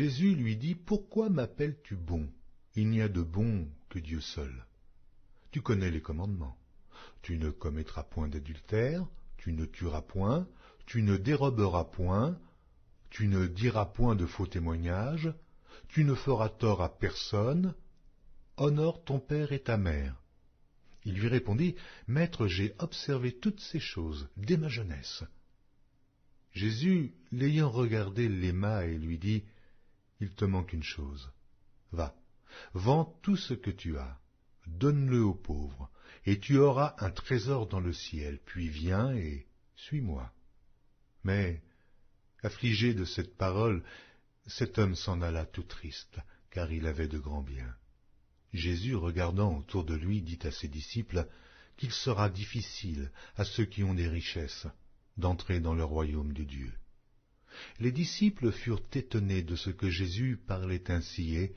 Jésus lui dit, « Pourquoi m'appelles-tu bon? Il n'y a de bon que Dieu seul. Tu connais les commandements. Tu ne commettras point d'adultère, tu ne tueras point, tu ne déroberas point, tu ne diras point de faux témoignages, tu ne feras tort à personne, honore ton père et ta mère. » Il lui répondit, « Maître, j'ai observé toutes ces choses dès ma jeunesse. » Jésus, l'ayant regardé, l'aima et lui dit, « Il te manque une chose. Va, vends tout ce que tu as, donne-le aux pauvres, et tu auras un trésor dans le ciel, puis viens et suis-moi. » Mais, affligé de cette parole, cet homme s'en alla tout triste, car il avait de grands biens. Jésus, regardant autour de lui, dit à ses disciples qu'il sera difficile à ceux qui ont des richesses d'entrer dans le royaume de Dieu. Les disciples furent étonnés de ce que Jésus parlait ainsi et,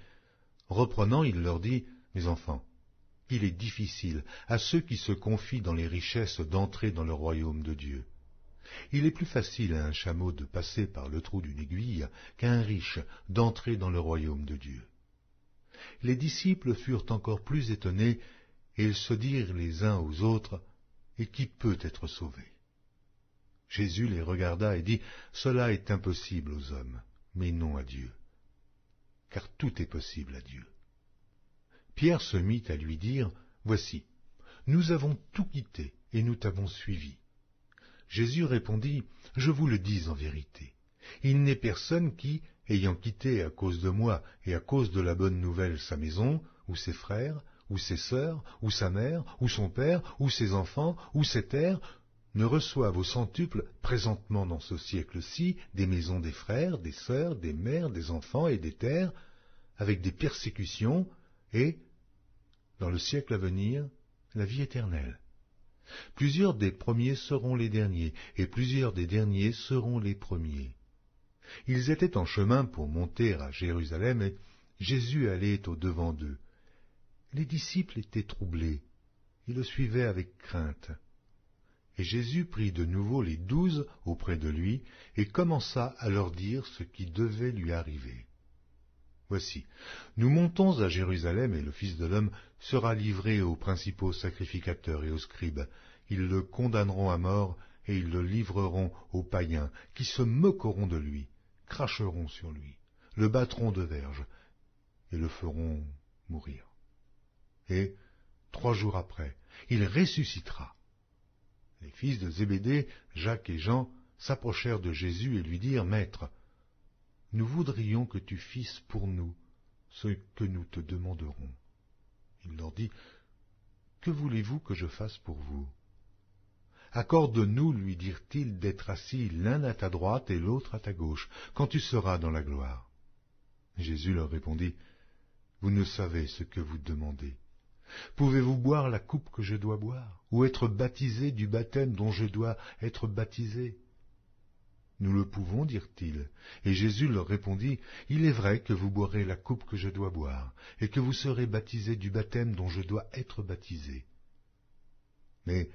reprenant, il leur dit, « Mes enfants, il est difficile à ceux qui se confient dans les richesses d'entrer dans le royaume de Dieu. Il est plus facile à un chameau de passer par le trou d'une aiguille qu'à un riche d'entrer dans le royaume de Dieu. » Les disciples furent encore plus étonnés, et ils se dirent les uns aux autres, « Et qui peut être sauvé ?» Jésus les regarda et dit, « Cela est impossible aux hommes, mais non à Dieu, car tout est possible à Dieu. » Pierre se mit à lui dire, « Voici, nous avons tout quitté et nous t'avons suivi. » Jésus répondit, « Je vous le dis en vérité, il n'est personne qui, ayant quitté à cause de moi et à cause de la bonne nouvelle sa maison, ou ses frères, ou ses sœurs, ou sa mère, ou son père, ou ses enfants, ou ses terres, ne reçoive au centuple présentement dans ce siècle-ci des maisons des frères, des sœurs, des mères, des enfants et des terres, avec des persécutions, et, dans le siècle à venir, la vie éternelle. Plusieurs des premiers seront les derniers, et plusieurs des derniers seront les premiers. » Ils étaient en chemin pour monter à Jérusalem, et Jésus allait au-devant d'eux. Les disciples étaient troublés, ils le suivaient avec crainte. Et Jésus prit de nouveau les 12 auprès de lui, et commença à leur dire ce qui devait lui arriver. « Voici, nous montons à Jérusalem, et le Fils de l'homme sera livré aux principaux sacrificateurs et aux scribes. Ils le condamneront à mort, et ils le livreront aux païens, qui se moqueront de lui, cracheront sur lui, le battront de verges, et le feront mourir. Et, 3 jours après, il ressuscitera. » Les fils de Zébédée, Jacques et Jean, s'approchèrent de Jésus et lui dirent, « Maître, nous voudrions que tu fisses pour nous ce que nous te demanderons. » Il leur dit, « Que voulez-vous que je fasse pour vous? » « Accorde-nous, lui dirent-ils, d'être assis l'un à ta droite et l'autre à ta gauche, quand tu seras dans la gloire. » Jésus leur répondit, « Vous ne savez ce que vous demandez. Pouvez-vous boire la coupe que je dois boire, ou être baptisé du baptême dont je dois être baptisé? » Nous le pouvons, dirent-ils. Et Jésus leur répondit, « Il est vrai que vous boirez la coupe que je dois boire, et que vous serez baptisés du baptême dont je dois être baptisé. Mais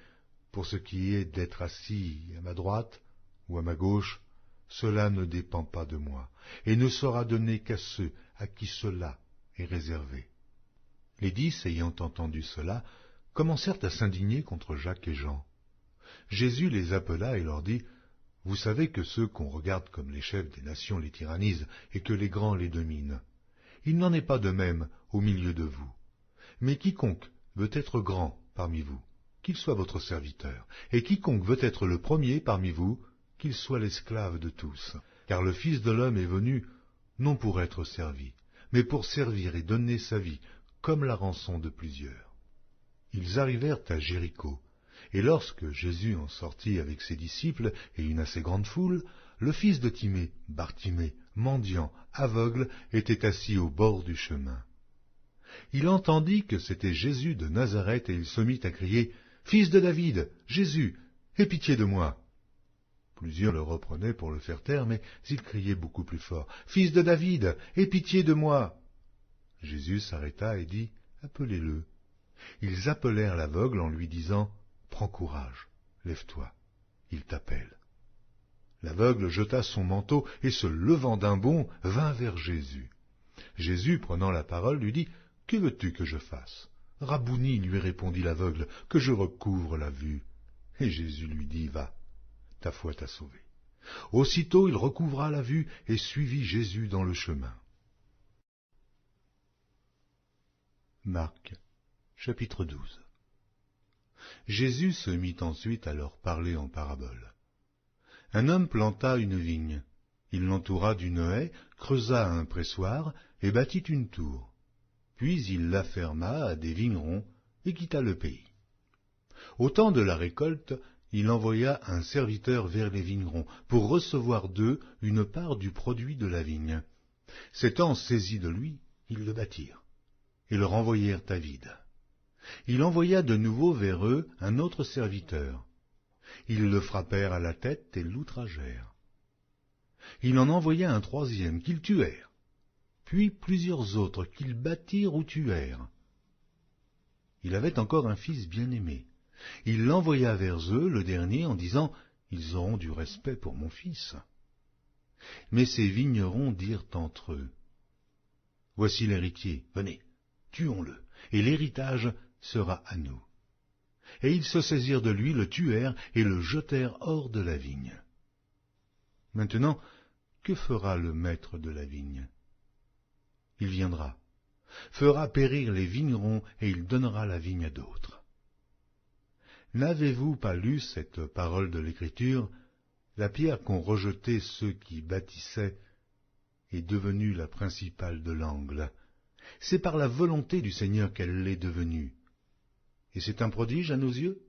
pour ce qui est d'être assis à ma droite ou à ma gauche, cela ne dépend pas de moi, et ne sera donné qu'à ceux à qui cela est réservé. » Les 10, ayant entendu cela, commencèrent à s'indigner contre Jacques et Jean. Jésus les appela et leur dit, « Vous savez que ceux qu'on regarde comme les chefs des nations les tyrannisent, et que les grands les dominent. Il n'en est pas de même au milieu de vous. Mais quiconque veut être grand parmi vous, qu'il soit votre serviteur, et quiconque veut être le premier parmi vous, qu'il soit l'esclave de tous. Car le Fils de l'homme est venu, non pour être servi, mais pour servir et donner sa vie, comme la rançon de plusieurs. » Ils arrivèrent à Jéricho, et lorsque Jésus en sortit avec ses disciples et une assez grande foule, le fils de Timée, Bartimée, mendiant, aveugle, était assis au bord du chemin. Il entendit que c'était Jésus de Nazareth, et il se mit à crier, « Fils de David, Jésus, aie pitié de moi !» Plusieurs le reprenaient pour le faire taire, mais il criait beaucoup plus fort, « Fils de David, aie pitié de moi !» Jésus s'arrêta et dit, « Appelez-le. » Ils appelèrent l'aveugle en lui disant, « Prends courage, lève-toi, il t'appelle. » L'aveugle jeta son manteau et, se levant d'un bond, vint vers Jésus. Jésus, prenant la parole, lui dit « Que veux-tu que je fasse ?» « Rabouni, lui répondit l'aveugle, que je recouvre la vue. » Et Jésus lui dit « Va, ta foi t'a sauvé. » Aussitôt il recouvra la vue et suivit Jésus dans le chemin. Marc, chapitre 12. Jésus se mit ensuite à leur parler en parabole. Un homme planta une vigne. Il l'entoura d'une haie, creusa un pressoir et bâtit une tour. Puis il la ferma à des vignerons et quitta le pays. Au temps de la récolte, il envoya un serviteur vers les vignerons pour recevoir d'eux une part du produit de la vigne. S'étant saisis de lui, ils le battirent et le renvoyèrent à vide. Il envoya de nouveau vers eux un autre serviteur. Ils le frappèrent à la tête et l'outragèrent. Il en envoya un troisième qu'ils tuèrent, puis plusieurs autres qu'ils battirent ou tuèrent. Il avait encore un fils bien-aimé. Il l'envoya vers eux, le dernier, en disant « Ils auront du respect pour mon fils. » Mais ces vignerons dirent entre eux « Voici l'héritier, venez, tuons-le, et l'héritage sera à nous. » Et ils se saisirent de lui, le tuèrent et le jetèrent hors de la vigne. Maintenant, que fera le maître de la vigne? Il viendra, fera périr les vignerons et il donnera la vigne à d'autres. N'avez-vous pas lu cette parole de l'Écriture? La pierre qu'ont rejetée ceux qui bâtissaient est devenue la principale de l'angle. C'est par la volonté du Seigneur qu'elle l'est devenue. Et c'est un prodige à nos yeux?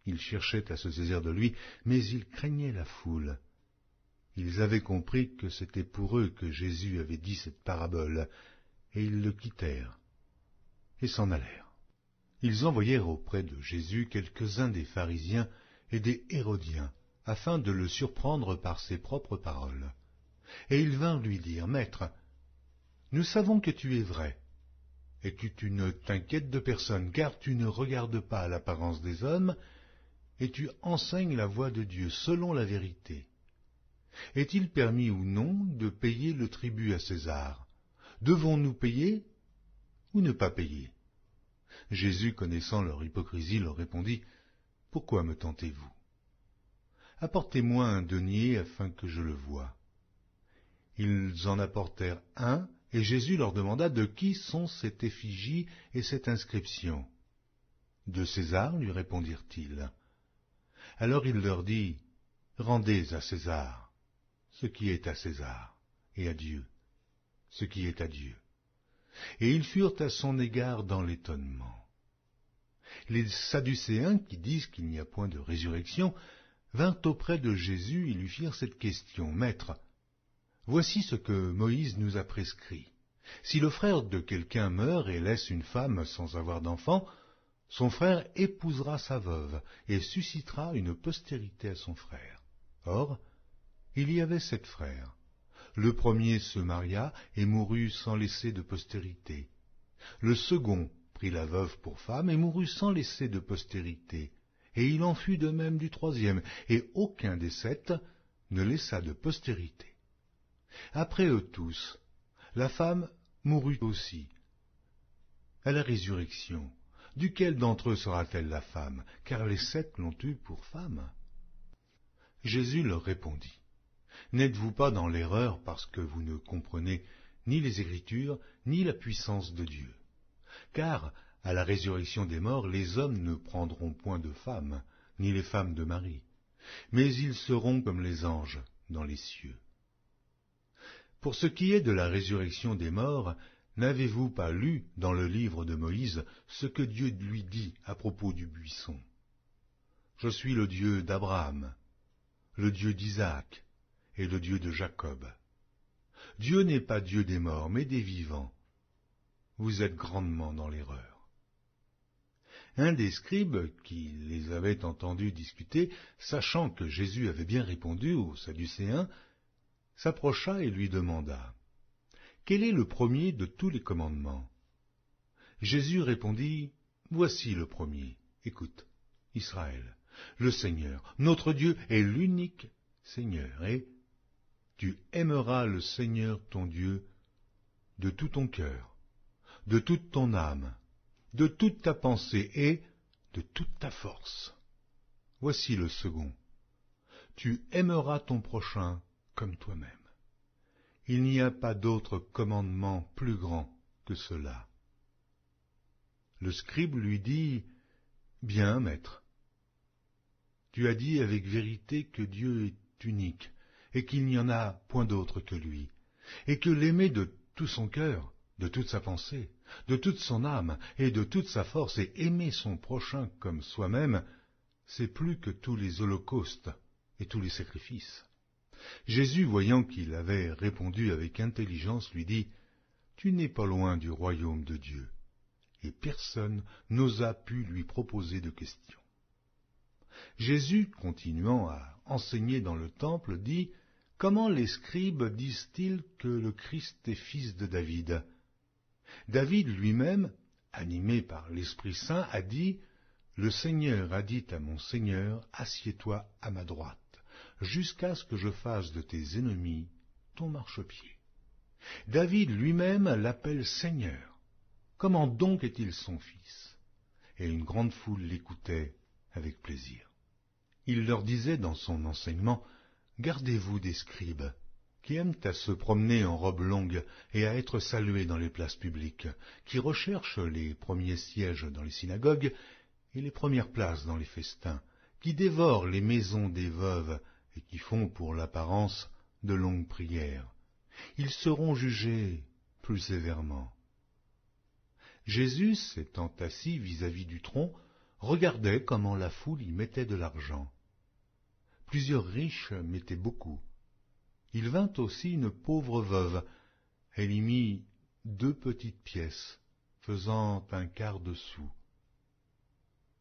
Ils cherchaient à se saisir de lui, mais ils craignaient la foule. Ils avaient compris que c'était pour eux que Jésus avait dit cette parabole, et ils le quittèrent et s'en allèrent. Ils envoyèrent auprès de Jésus quelques-uns des pharisiens et des hérodiens, afin de le surprendre par ses propres paroles. Et ils vinrent lui dire, « Maître, nous savons que tu es vrai, et que tu ne t'inquiètes de personne, car tu ne regardes pas l'apparence des hommes, et tu enseignes la voie de Dieu selon la vérité. Est-il permis ou non de payer le tribut à César? Devons-nous payer ou ne pas payer ?» Jésus, connaissant leur hypocrisie, leur répondit, « Pourquoi me tentez-vous? Apportez-moi un denier afin que je le voie. » Ils en apportèrent un, et Jésus leur demanda de qui sont cette effigie et cette inscription. « De César, lui répondirent-ils. Alors il leur dit, « Rendez à César ce qui est à César, et à Dieu ce qui est à Dieu. » Et ils furent à son égard dans l'étonnement. Les Sadducéens, qui disent qu'il n'y a point de résurrection, vinrent auprès de Jésus et lui firent cette question, « Maître, voici ce que Moïse nous a prescrit. Si le frère de quelqu'un meurt et laisse une femme sans avoir d'enfant, son frère épousera sa veuve et suscitera une postérité à son frère. Or, il y avait 7 frères. Le premier se maria et mourut sans laisser de postérité. Le second prit la veuve pour femme et mourut sans laisser de postérité. Et il en fut de même du troisième, et aucun des 7 ne laissa de postérité. Après eux tous, la femme mourut aussi. À la résurrection, duquel d'entre eux sera-t-elle la femme, car les 7 l'ont eue pour femme? Jésus leur répondit, « N'êtes-vous pas dans l'erreur parce que vous ne comprenez ni les Écritures, ni la puissance de Dieu? Car, à la résurrection des morts, les hommes ne prendront point de femmes, ni les femmes de mari, mais ils seront comme les anges dans les cieux. Pour ce qui est de la résurrection des morts, n'avez-vous pas lu dans le livre de Moïse ce que Dieu lui dit à propos du buisson? Je suis le Dieu d'Abraham, le Dieu d'Isaac et le Dieu de Jacob. Dieu n'est pas Dieu des morts, mais des vivants. Vous êtes grandement dans l'erreur. » Un des scribes, qui les avait entendus discuter, sachant que Jésus avait bien répondu aux Sadducéens, s'approcha et lui demanda, « Quel est le premier de tous les commandements ?» Jésus répondit, « Voici le premier. Écoute, Israël, Le Seigneur, notre Dieu, est l'unique Seigneur, et tu aimeras le Seigneur ton Dieu de tout ton cœur, de toute ton âme, de toute ta pensée et de toute ta force. Voici le second. Tu aimeras ton prochain comme toi-même. Il n'y a pas d'autre commandement plus grand que cela. Le scribe lui dit, « Bien, maître, tu as dit avec vérité que Dieu est unique, et qu'il n'y en a point d'autre que lui, et que l'aimer de tout son cœur, de toute sa pensée, de toute son âme et de toute sa force, et aimer son prochain comme soi-même, c'est plus que tous les holocaustes et tous les sacrifices. » Jésus, voyant qu'il avait répondu avec intelligence, lui dit, « Tu n'es pas loin du royaume de Dieu. » Et personne n'osa pu lui proposer de question. Jésus, continuant à enseigner dans le temple, dit, « Comment les scribes disent-ils que le Christ est fils de David ? David lui-même, animé par l'Esprit Saint, a dit, « Le Seigneur a dit à mon Seigneur, assieds-toi à ma droite, jusqu'à ce que je fasse de tes ennemis ton marchepied. » David lui-même l'appelle Seigneur. Comment donc est-il son fils? Et une grande foule l'écoutait avec plaisir. Il leur disait dans son enseignement, « Gardez-vous des scribes, qui aiment à se promener en robe longue et à être salués dans les places publiques, qui recherchent les premiers sièges dans les synagogues et les premières places dans les festins, qui dévorent les maisons des veuves et qui font pour l'apparence de longues prières. Ils seront jugés plus sévèrement. » Jésus, s'étant assis vis-à-vis du tronc, regardait comment la foule y mettait de l'argent. Plusieurs riches mettaient beaucoup. Il vint aussi une pauvre veuve. Elle y mit 2 petites pièces, faisant un quart de sou.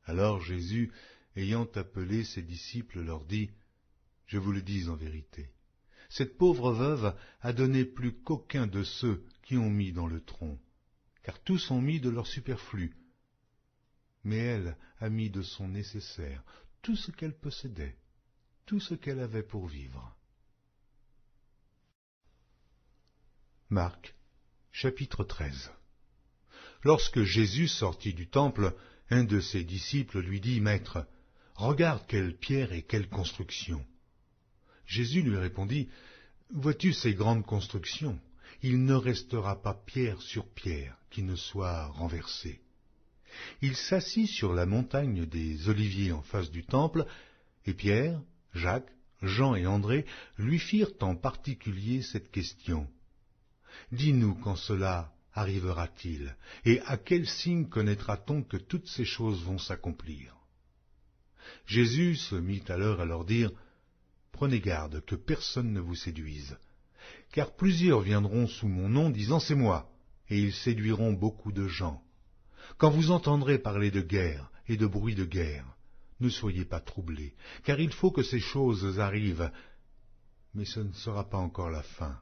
Alors Jésus, ayant appelé ses disciples, leur dit, « Je vous le dis en vérité, cette pauvre veuve a donné plus qu'aucun de ceux qui ont mis dans le tronc, car tous ont mis de leur superflu. Mais elle a mis de son nécessaire, tout ce qu'elle possédait, tout ce qu'elle avait pour vivre. » Marc, chapitre 13. Lorsque Jésus sortit du temple, un de ses disciples lui dit, « Maître, regarde quelle pierre et quelle construction. » Jésus lui répondit, « Vois-tu ces grandes constructions ? Il ne restera pas pierre sur pierre qui ne soit renversée. » Il s'assit sur la montagne des Oliviers en face du temple, et Pierre, Jacques, Jean et André lui firent en particulier cette question. « Dis-nous quand cela arrivera-t-il, et à quel signe connaîtra-t-on que toutes ces choses vont s'accomplir ?» Jésus se mit alors à leur dire, « Prenez garde que personne ne vous séduise, car plusieurs viendront sous mon nom disant « C'est moi », et ils séduiront beaucoup de gens. Quand vous entendrez parler de guerre et de bruit de guerre, ne soyez pas troublés, car il faut que ces choses arrivent, mais ce ne sera pas encore la fin.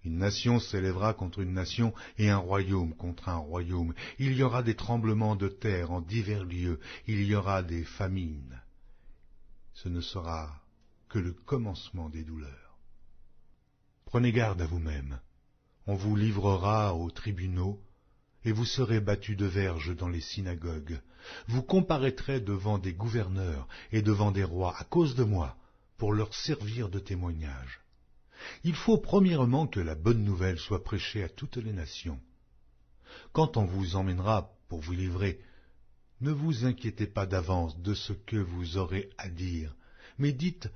Une nation s'élèvera contre une nation et un royaume contre un royaume. Il y aura des tremblements de terre en divers lieux, il y aura des famines. Ce ne sera que le commencement des douleurs. Prenez garde à vous-même. On vous livrera aux tribunaux, et vous serez battus de verges dans les synagogues. Vous comparaîtrez devant des gouverneurs et devant des rois à cause de moi, pour leur servir de témoignage. Il faut premièrement que la bonne nouvelle soit prêchée à toutes les nations. Quand on vous emmènera pour vous livrer, ne vous inquiétez pas d'avance de ce que vous aurez à dire, mais dites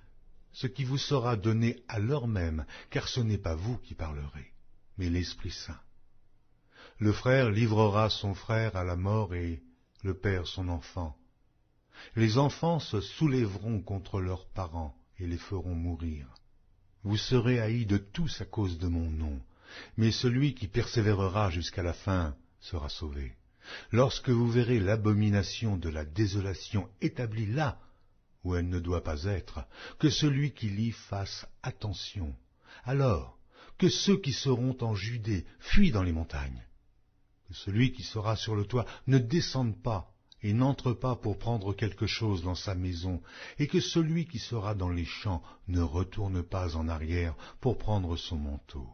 ce qui vous sera donné à l'heure même, car ce n'est pas vous qui parlerez, mais l'Esprit Saint. Le frère livrera son frère à la mort et le père son enfant. Les enfants se soulèveront contre leurs parents et les feront mourir. Vous serez haïs de tous à cause de mon nom, mais celui qui persévérera jusqu'à la fin sera sauvé. Lorsque vous verrez l'abomination de la désolation établie là où elle ne doit pas être, que celui qui lit fasse attention. Alors que ceux qui seront en Judée fuient dans les montagnes, que celui qui sera sur le toit ne descende pas et n'entre pas pour prendre quelque chose dans sa maison, et que celui qui sera dans les champs ne retourne pas en arrière pour prendre son manteau.